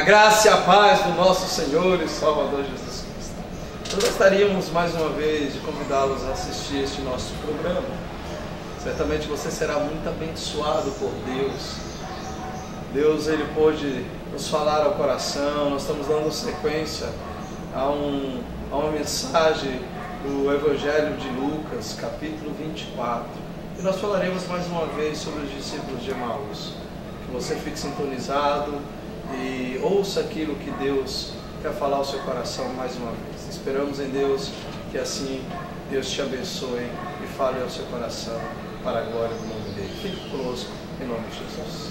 graça e a paz do nosso Senhor e Salvador Jesus Cristo. Nós gostaríamos mais uma vez de convidá-los a assistir este nosso programa. Certamente você será muito abençoado por Deus. Deus, Ele pôde nos falar ao coração. Nós estamos dando sequência a uma mensagem do Evangelho de Lucas, capítulo 24. E nós falaremos mais uma vez sobre os discípulos de Emaús. Que você fique sintonizado e ouça aquilo que Deus quer falar ao seu coração mais uma vez. Esperamos em Deus que assim Deus te abençoe e fale ao seu coração para a glória do nome dele. Fique conosco em nome de Jesus.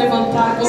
levantar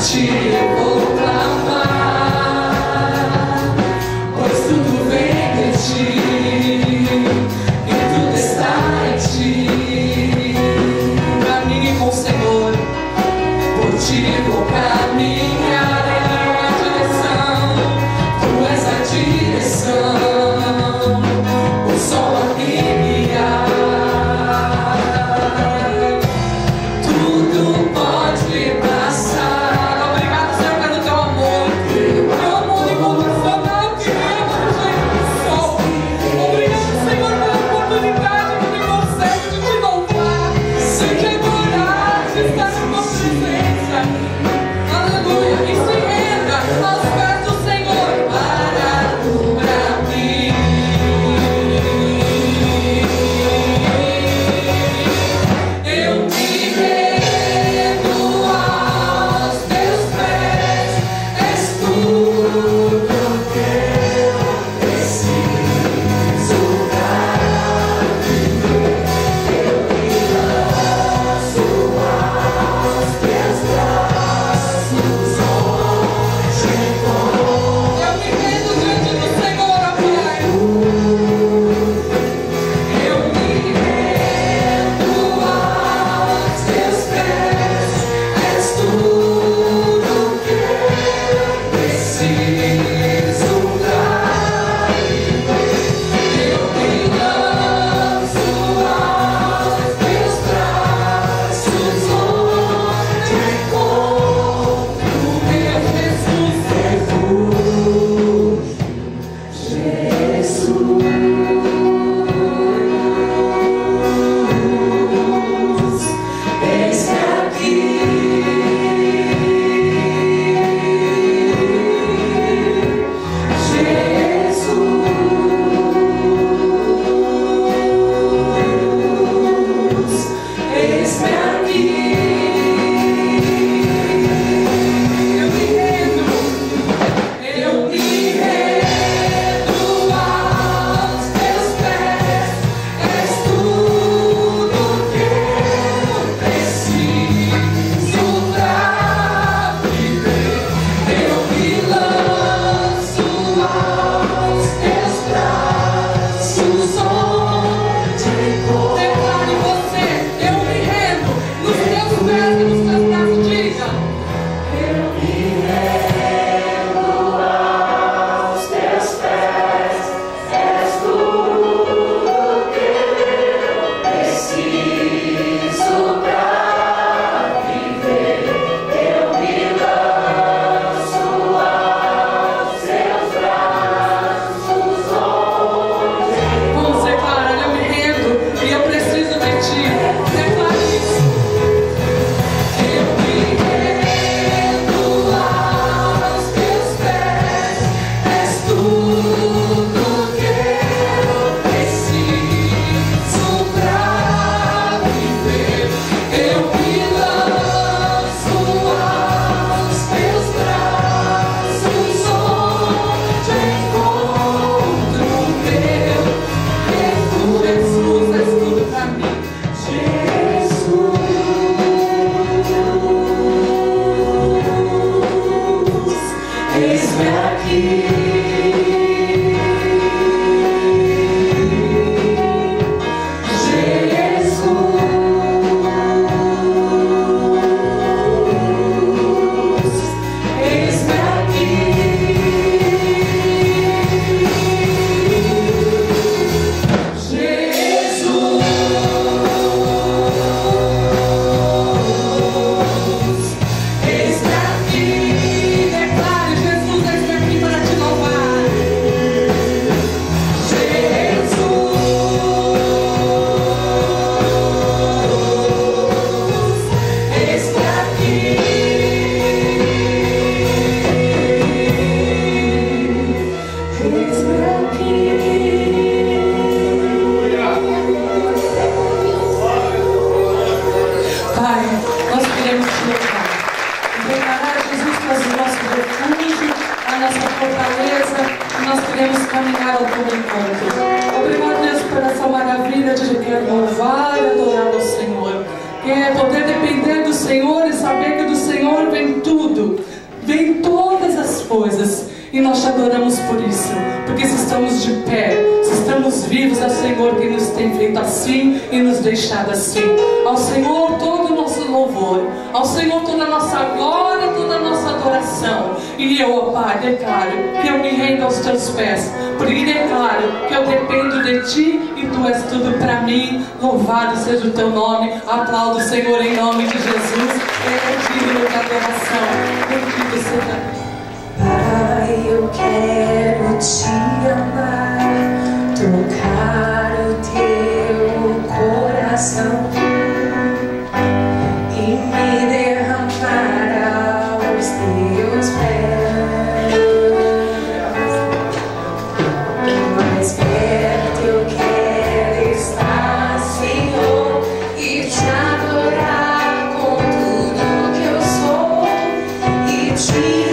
ti eu vou clamar, pois tudo vem de ti e tudo está em ti. Caminhe com o Senhor, por ti vou caminhar em tua direção. Tu és a direção, o sol a me guiar. Tudo pode passar. Obrigado, Senhor, pelo teu amor. Teu amor incondicional que ama do jeito do sol. Obrigado, Senhor, pela oportunidade que me concede de te louvar, de te adorar, de estar na tua presença. Aleluia. E se renda aos pés do Senhor para mim. Eu me rendo aos teus pés, és tudo que eu preciso para viver. Eu me lanço aos teus braços, onde encontro. Eu me rendo diante do Senhor, ó Pai. Eu me rendo aos teus pés, és tudo que eu preciso pra viver. Eu me lanço aos teus braços, onde encontro meu Jesus. Eis-me aqui, Jesus, eis-me aqui. Eu me rendo aos teus pés, és tudo que eu preciso pra viver. Eu me lanço aos teus braços, onde encontro. Declare você, eu me rendo nos teus pés e nos teus braços. Diga. Eu me rendo aos teus pés, és tudo que eu preciso pra viver. Eu me lanço aos teus braços, onde. Vamos declarar, eu me rendo e eu preciso de ti. Declare isso. Eu me rendo aos teus pés, és tudo que eu preciso pra viver. Eu me lanço aos teus braços, onde encontro meu refúgio. Jesus, és tudo pra mim. Jesus, eis-me aqui. Jesus, eis-me aqui. Jesus, eis-me aqui. Declare, Jesus, eis-me aqui para te louvar. caminhar ao teu encontro. Obrigado, Deus, por essa maravilha de querer louvar e adorar ao Senhor. Que é poder depender do Senhor e saber que do Senhor vem tudo. coisas. E nós te adoramos por isso, porque se estamos de pé, se estamos vivos, é o Senhor que nos tem feito assim e nos deixado assim. Ao Senhor todo o nosso louvor, ao Senhor toda a nossa glória, toda a nossa adoração. E eu, ó Pai, declaro que eu me rendo aos teus pés, porque declaro que eu dependo de ti e tu és tudo para mim. Louvado seja o teu nome. Aplaudo o Senhor em nome de Jesus. Ele é digno de adoração. Bendito seja. Pai, eu quero te amar, tocar o teu coração e me derramar aos teus pés. Mais perto eu quero estar, Senhor, e te adorar com tudo que eu sou e te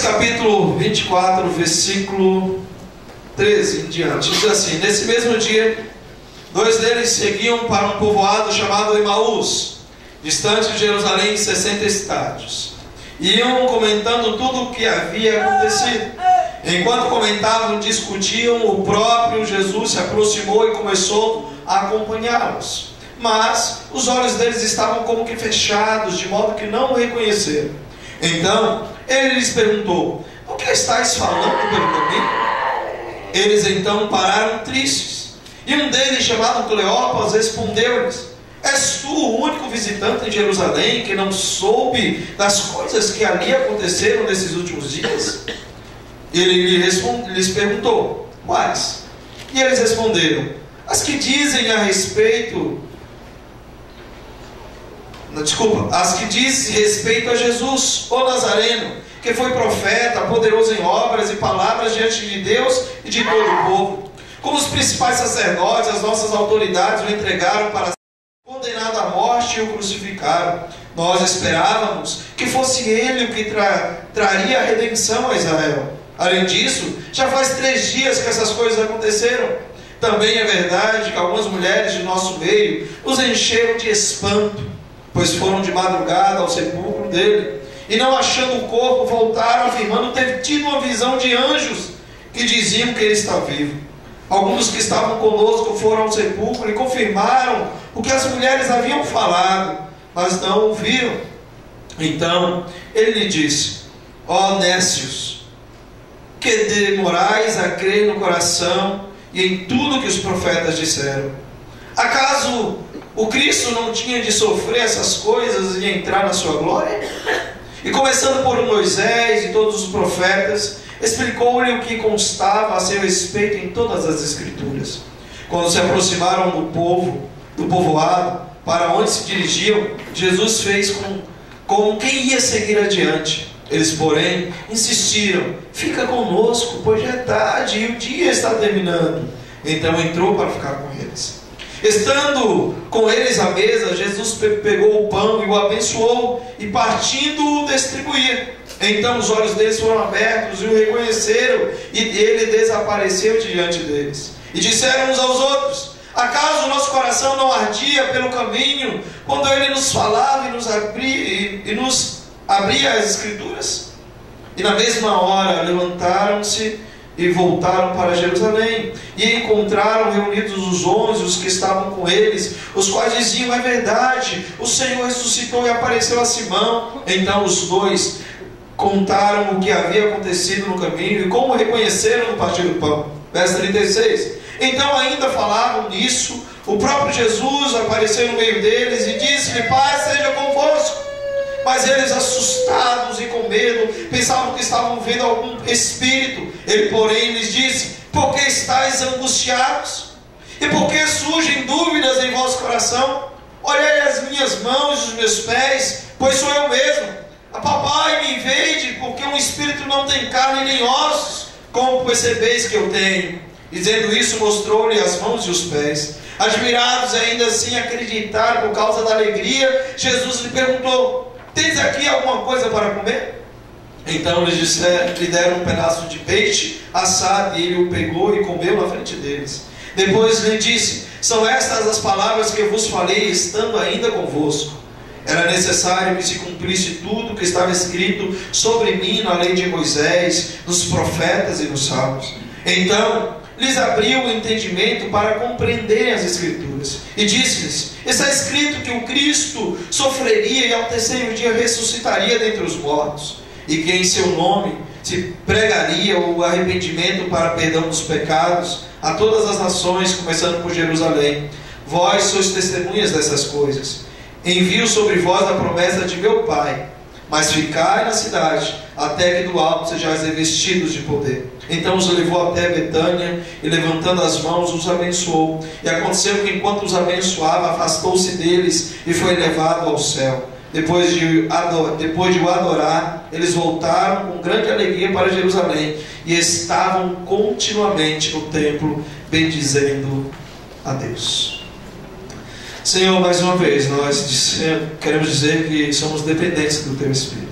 capítulo 24, versículo 13 em diante, diz assim: nesse mesmo dia, dois deles seguiam para um povoado chamado Emaús, distante de Jerusalém 60 estádios. Iam comentando tudo o que havia acontecido. Enquanto comentavam, discutiam, o próprio Jesus se aproximou e começou a acompanhá-los. Mas os olhos deles estavam como que fechados, de modo que não o reconheceram. Então ele lhes perguntou: o que estáis falando pelo caminho? Eles então pararam tristes. E um deles, chamado Cleopas, respondeu-lhes: és tu o único visitante em Jerusalém que não soube das coisas que ali aconteceram nesses últimos dias? Ele lhes perguntou: quais? E eles responderam: as que dizem respeito a Jesus, o Nazareno, que foi profeta, poderoso em obras e palavras diante de Deus e de todo o povo. Como os principais sacerdotes, as nossas autoridades o entregaram para ser condenado à morte e o crucificaram. Nós esperávamos que fosse ele o que traria a redenção a Israel. Além disso, já faz 3 dias que essas coisas aconteceram. Também é verdade que algumas mulheres de nosso meio os encheram de espanto, pois foram de madrugada ao sepulcro dele, e não achando o corpo, voltaram afirmando ter tido uma visão de anjos que diziam que ele está vivo. Alguns que estavam conosco foram ao sepulcro e confirmaram o que as mulheres haviam falado, mas não ouviram. Então ele lhe disse: ó nécios, que demorais a crer no coração e em tudo que os profetas disseram. Acaso o Cristo não tinha de sofrer essas coisas e entrar na sua glória? E começando por Moisés e todos os profetas, explicou-lhe o que constava a seu respeito em todas as Escrituras. Quando se aproximaram do povoado, para onde se dirigiam, Jesus fez como quem ia seguir adiante. Eles, porém, insistiram: fica conosco, pois já é tarde e o dia está terminando. Então entrou para ficar com eles. Estando com eles à mesa, Jesus pegou o pão e o abençoou, e partindo o distribuía. Então os olhos deles foram abertos e o reconheceram, e ele desapareceu diante deles. E disseram uns aos outros: acaso o nosso coração não ardia pelo caminho, quando ele nos falava e nos abria as Escrituras? E na mesma hora levantaram-se e voltaram para Jerusalém, e encontraram reunidos os 11, os que estavam com eles, os quais diziam: é verdade, o Senhor ressuscitou e apareceu a Simão. Então os dois contaram o que havia acontecido no caminho e como reconheceram no partir do pão. Verso 36. Então ainda falavam nisso, o próprio Jesus apareceu no meio deles e disse-lhe: paz seja convosco. Mas eles, assustados e com medo, pensavam que estavam vendo algum espírito. Ele, porém, lhes disse: por que estáis angustiados? E por que surgem dúvidas em vosso coração? Olhai as minhas mãos e os meus pés, pois sou eu mesmo. Apalpai-me e vede, porque um espírito não tem carne nem ossos, como percebeis que eu tenho. Dizendo isso, mostrou-lhe as mãos e os pés. Admirados ainda assim acreditaram por causa da alegria, Jesus lhe perguntou: tens aqui alguma coisa para comer? Então lhe deram um pedaço de peixe assado, e ele o pegou e comeu na frente deles. Depois lhe disse: são estas as palavras que eu vos falei, estando ainda convosco. Era necessário que se cumprisse tudo o que estava escrito sobre mim na lei de Moisés, nos profetas e nos salmos. Então lhes abriu o entendimento para compreenderem as Escrituras, e disse-lhes: está escrito que o Cristo sofreria e ao terceiro dia ressuscitaria dentre os mortos, e que em seu nome se pregaria o arrependimento para perdão dos pecados a todas as nações, começando por Jerusalém. Vós sois testemunhas dessas coisas. Envio sobre vós a promessa de meu Pai, mas ficai na cidade, até que do alto sejais revestidos de poder. Então os levou até Betânia, e levantando as mãos os abençoou. E aconteceu que enquanto os abençoava, afastou-se deles e foi levado ao céu. Depois de o adorar, eles voltaram com grande alegria para Jerusalém, e estavam continuamente no templo, bendizendo a Deus. Senhor, mais uma vez, nós queremos dizer que somos dependentes do Teu Espírito.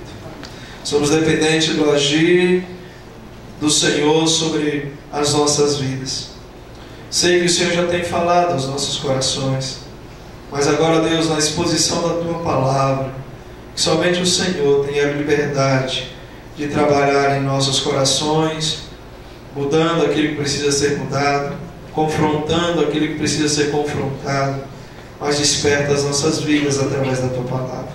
Somos dependentes do agir do Senhor sobre as nossas vidas. Sei que o Senhor já tem falado aos nossos corações, mas agora, Deus, na exposição da Tua Palavra, que somente o Senhor tem a liberdade de trabalhar em nossos corações, mudando aquilo que precisa ser mudado, confrontando aquilo que precisa ser confrontado, mas desperta as nossas vidas através da Tua Palavra.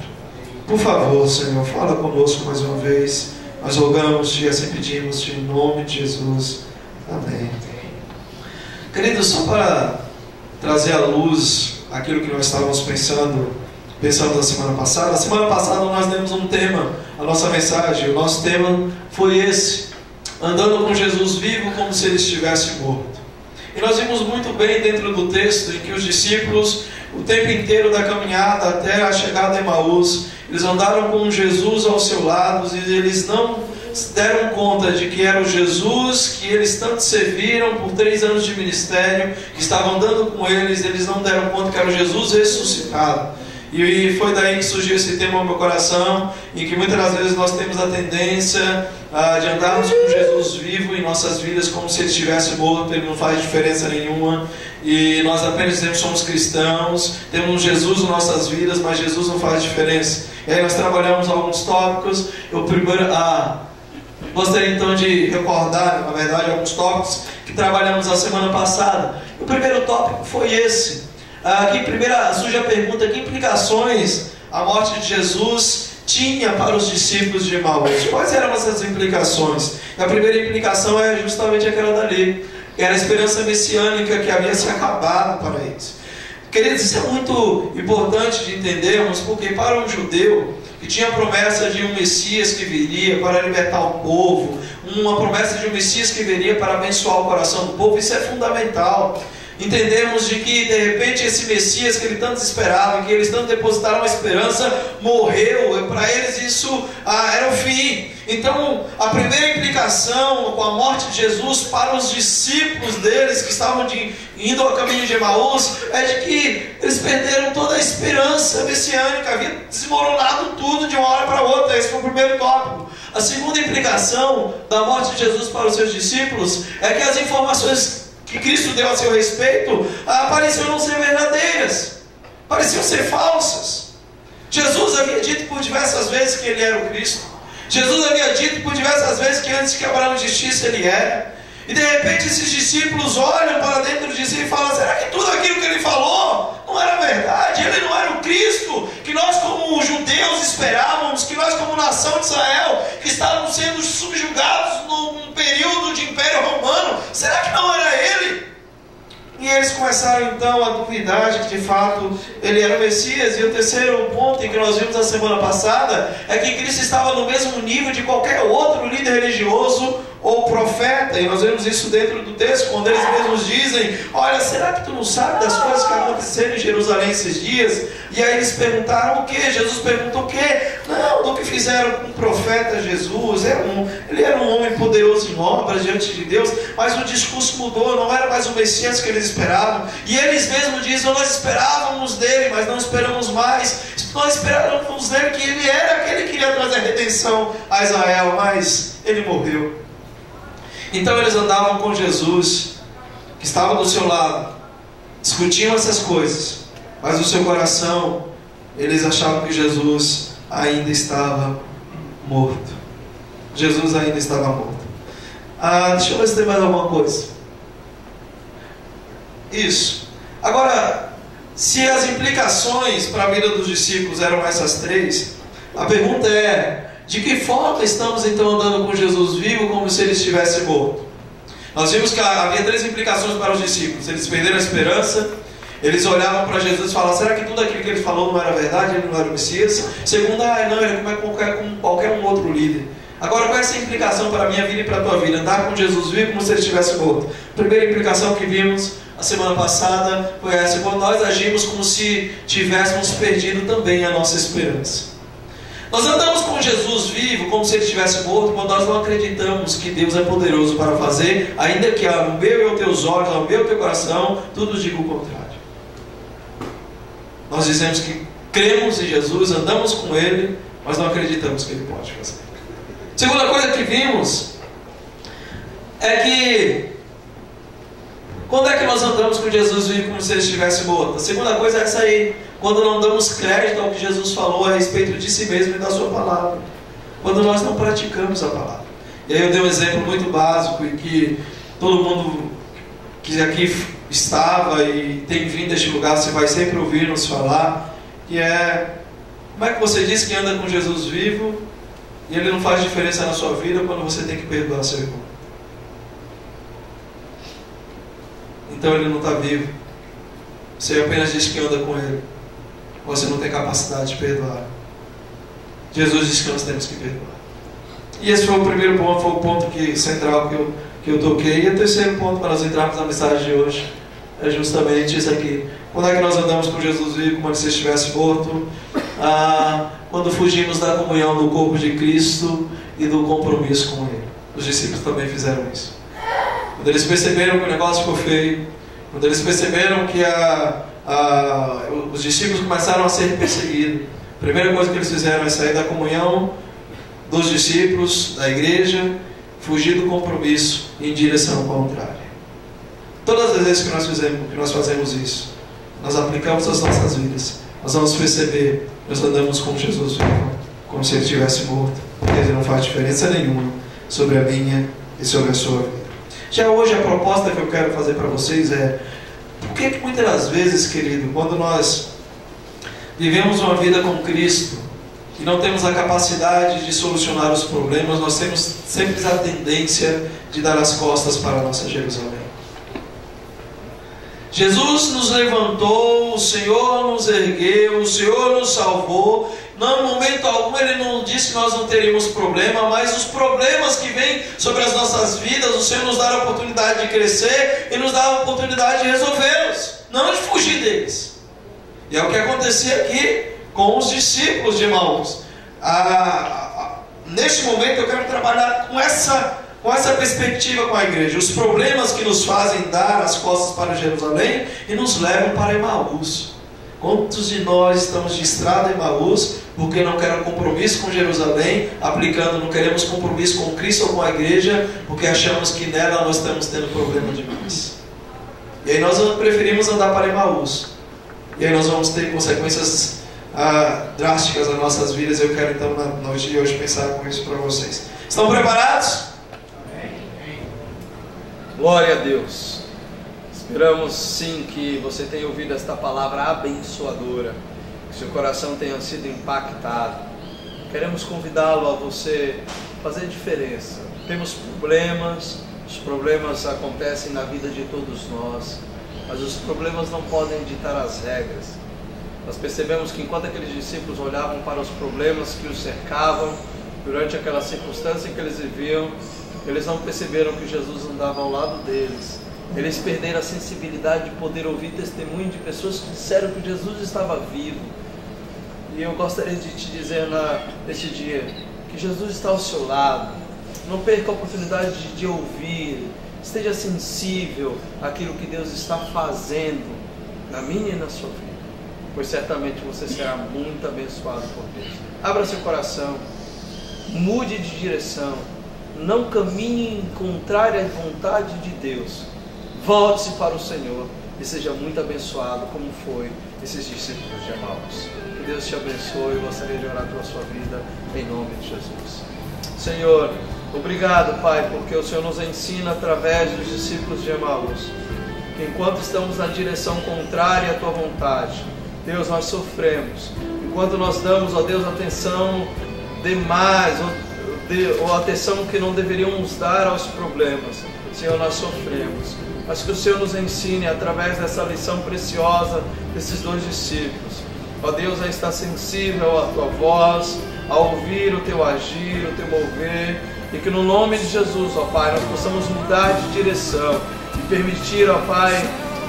Por favor, Senhor, fala conosco mais uma vez. Nós rogamos-te e assim pedimos-te em nome de Jesus. Amém. Queridos, só para trazer à luz aquilo que nós estávamos pensando na semana passada. Na semana passada nós demos um tema, a nossa mensagem, o nosso tema foi esse: andando com Jesus vivo como se ele estivesse morto. E nós vimos muito bem dentro do texto em que os discípulos, o tempo inteiro da caminhada até a chegada em Emaús, eles andaram com Jesus ao seu lado, e eles não deram conta de que era o Jesus que eles tanto serviram por 3 anos de ministério, que estavam andando com eles não deram conta que era o Jesus ressuscitado. E foi daí que surgiu esse tema no meu coração, em que muitas das vezes nós temos a tendência de andarmos com Jesus vivo em nossas vidas como se ele estivesse morto. Ele não faz diferença nenhuma, e nós apenas dizemos que somos cristãos, temos Jesus em nossas vidas, mas Jesus não faz diferença. E aí nós trabalhamos alguns tópicos. Eu primeiro gostaria então de recordar, na verdade, alguns tópicos que trabalhamos na semana passada. O primeiro tópico foi esse. Aqui primeiro surge a pergunta: que implicações a morte de Jesus tinha para os discípulos de Emaús? Quais eram essas implicações? A primeira implicação é justamente aquela dali, que era a esperança messiânica que havia se acabado para eles. Queridos, isso é muito importante de entendermos, porque para um judeu que tinha a promessa de um Messias que viria para libertar o povo, uma promessa de um Messias que viria para abençoar o coração do povo, isso é fundamental. entendemos de que de repente esse Messias que ele tanto esperava, que eles tanto depositaram a esperança, morreu. Para eles isso era o fim. Então a primeira implicação com a morte de Jesus para os discípulos deles que estavam indo ao caminho de Emaús é de que eles perderam toda a esperança messiânica, havia desmoronado tudo de uma hora para outra. Esse foi o primeiro tópico. A segunda implicação da morte de Jesus para os seus discípulos é que as informações que Cristo deu a seu respeito pareciam não ser verdadeiras, pareciam ser falsas. Jesus havia dito por diversas vezes que ele era o Cristo. Jesus havia dito por diversas vezes que antes que Abraão existisse ele era. E de repente esses discípulos olham para dentro de si e falam: será que tudo aquilo que ele falou não era verdade? Ele não era o Cristo que nós como judeus esperávamos, que nós como nação de Israel, que estávamos sendo subjugados num período de Império Romano, será que não era ele? E eles começaram então a duvidar de que de fato ele era o Messias. E o terceiro ponto em que nós vimos na semana passada é que Cristo estava no mesmo nível de qualquer outro líder religioso ou profeta. E nós vemos isso dentro do texto, quando eles mesmos dizem: olha, será que tu não sabe das coisas que aconteceram em Jerusalém esses dias? E aí eles perguntaram o quê? Jesus perguntou o quê? Não, do que fizeram com o profeta Jesus. Ele era um homem poderoso em obras diante de Deus, mas o discurso mudou, não era mais o Messias que eles esperavam. E eles mesmos dizem: nós esperávamos dele, mas não esperamos mais. Nós esperávamos dele que ele era aquele que iria trazer redenção a Israel, mas ele morreu. Então eles andavam com Jesus, que estava do seu lado, discutiam essas coisas, mas no seu coração eles achavam que Jesus ainda estava morto. Jesus ainda estava morto. Deixa eu ver se tem mais alguma coisa. Isso. Agora, se as implicações para a vida dos discípulos eram essas três, a pergunta é: de que forma estamos então andando com Jesus vivo como se ele estivesse morto? Nós vimos que havia três implicações para os discípulos. Eles perderam a esperança, eles olhavam para Jesus e falavam: será que tudo aquilo que ele falou não era verdade? Ele não era o Messias? Segundo, não, ele é como qualquer um outro líder. Agora, qual é essa implicação para a minha vida e para a tua vida? Andar com Jesus vivo como se ele estivesse morto. A primeira implicação que vimos a semana passada foi essa: quando nós agimos como se tivéssemos perdido também a nossa esperança. Nós andamos com Jesus vivo como se ele estivesse morto quando nós não acreditamos que Deus é poderoso para fazer, ainda que ao meu e aos teus olhos, ao meu e ao teu coração, tudo diga o contrário. Nós dizemos que cremos em Jesus, andamos com ele, mas não acreditamos que ele pode fazer. Segunda coisa que vimos é que quando é que nós andamos com Jesus vivo como se ele estivesse morto? A segunda coisa é essa aí: quando não damos crédito ao que Jesus falou a respeito de si mesmo e da sua palavra, quando nós não praticamos a palavra. E aí eu dei um exemplo muito básico e que todo mundo que aqui estava e tem vindo deste lugar, você vai sempre ouvir nos falar, que é: como é que você diz que anda com Jesus vivo e ele não faz diferença na sua vida quando você tem que perdoar seu irmão? Então ele não está vivo. Você apenas diz que anda com ele, você não tem capacidade de perdoar. Jesus disse que nós temos que perdoar. E esse foi o primeiro ponto, foi o ponto central que eu toquei. E o terceiro ponto para nós entrarmos na mensagem de hoje é justamente isso aqui: quando é que nós andamos com Jesus vivo como se estivesse morto? Quando fugimos da comunhão do corpo de Cristo e do compromisso com ele. Os discípulos também fizeram isso. Quando eles perceberam que o negócio ficou feio, quando eles perceberam que os discípulos começaram a ser perseguidos, a primeira coisa que eles fizeram é sair da comunhão dos discípulos, da igreja, fugir do compromisso em direção contrária. Todas as vezes que nós fazemos isso, nós aplicamos as nossas vidas, nós vamos perceber que nós andamos com Jesus vivo, como se ele estivesse morto, porque ele não faz diferença nenhuma sobre a minha e sobre a sua vida. Já hoje a proposta que eu quero fazer para vocês é: por que muitas das vezes, querido, quando nós vivemos uma vida com Cristo e não temos a capacidade de solucionar os problemas, nós temos sempre a tendência de dar as costas para a nossa Jerusalém? Jesus nos levantou, o Senhor nos ergueu, o Senhor nos salvou, Não, em momento algum Ele não disse que nós não teríamos problema, mas os problemas que vêm sobre as nossas vidas, o Senhor nos dá a oportunidade de crescer e nos dá a oportunidade de resolvê-los, não de fugir deles. E é o que acontecia aqui com os discípulos de Emaús. Neste momento eu quero trabalhar com essa perspectiva com a igreja. Os problemas que nos fazem dar as costas para Jerusalém e nos levam para Emaús. Quantos de nós estamos de estrada em Emaús porque não queremos compromisso com Jerusalém, aplicando, não queremos compromisso com Cristo ou com a igreja, porque achamos que nela nós estamos tendo problema demais. E aí nós preferimos andar para Emaús. E aí nós vamos ter consequências drásticas nas nossas vidas. Eu quero então na noite de hoje pensar com isso para vocês. Estão preparados? Glória a Deus. Esperamos sim que você tenha ouvido esta palavra abençoadora, que seu coração tenha sido impactado. Queremos convidá-lo a você fazer diferença. Temos problemas, os problemas acontecem na vida de todos nós, mas os problemas não podem ditar as regras. Nós percebemos que enquanto aqueles discípulos olhavam para os problemas que os cercavam, durante aquela circunstância que eles viviam, eles não perceberam que Jesus andava ao lado deles. Eles perderam a sensibilidade de poder ouvir testemunho de pessoas que disseram que Jesus estava vivo. E eu gostaria de te dizer neste dia que Jesus está ao seu lado. Não perca a oportunidade de ouvir. Esteja sensível àquilo que Deus está fazendo na minha e na sua vida, pois certamente você será muito abençoado por Deus. Abra seu coração, mude de direção, não caminhe em contrária à vontade de Deus. Volte-se para o Senhor e seja muito abençoado como foi esses discípulos de Emaús. Que Deus te abençoe. Eu gostaria de orar pela sua vida em nome de Jesus. Senhor, obrigado, Pai, porque o Senhor nos ensina através dos discípulos de Emaús que enquanto estamos na direção contrária à tua vontade, Deus, nós sofremos. Enquanto nós damos, ó Deus, atenção demais ou atenção que não deveríamos dar aos problemas, Senhor, nós sofremos. Mas que o Senhor nos ensine através dessa lição preciosa desses dois discípulos, ó Deus, a estar sensível à tua voz, a ouvir o teu agir, o teu mover, e que no nome de Jesus, ó Pai, nós possamos mudar de direção e permitir, ó Pai,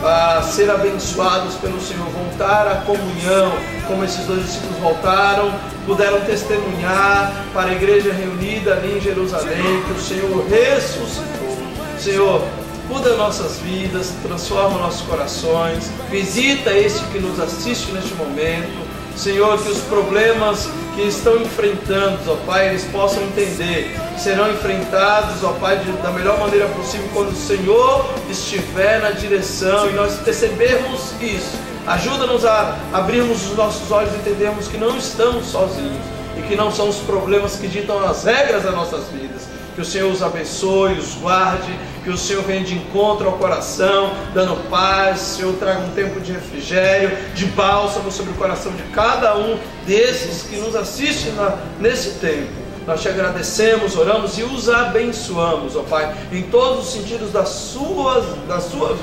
a ser abençoados pelo Senhor, voltar à comunhão, como esses dois discípulos voltaram, puderam testemunhar para a igreja reunida ali em Jerusalém, que o Senhor ressuscitou. Senhor, muda nossas vidas, transforma nossos corações, visita este que nos assiste neste momento. Senhor, que os problemas que estão enfrentando, ó Pai, eles possam entender que serão enfrentados, ó Pai, da melhor maneira possível quando o Senhor estiver na direção e nós percebermos isso. Ajuda-nos a abrirmos os nossos olhos e entendermos que não estamos sozinhos e que não são os problemas que ditam as regras das nossas vidas. Que o Senhor os abençoe, os guarde, que o Senhor venha de encontro ao coração, dando paz. O Senhor traga um tempo de refrigério, de bálsamo sobre o coração de cada um desses que nos assistem nesse tempo. Nós te agradecemos, oramos e os abençoamos, ó Pai, em todos os sentidos da sua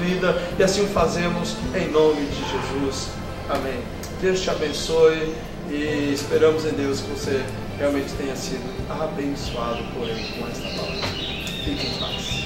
vida, e assim o fazemos em nome de Jesus. Amém. Deus te abençoe e esperamos em Deus que você realmente tenha sido abençoado por Ele com esta palavra. Fique em paz.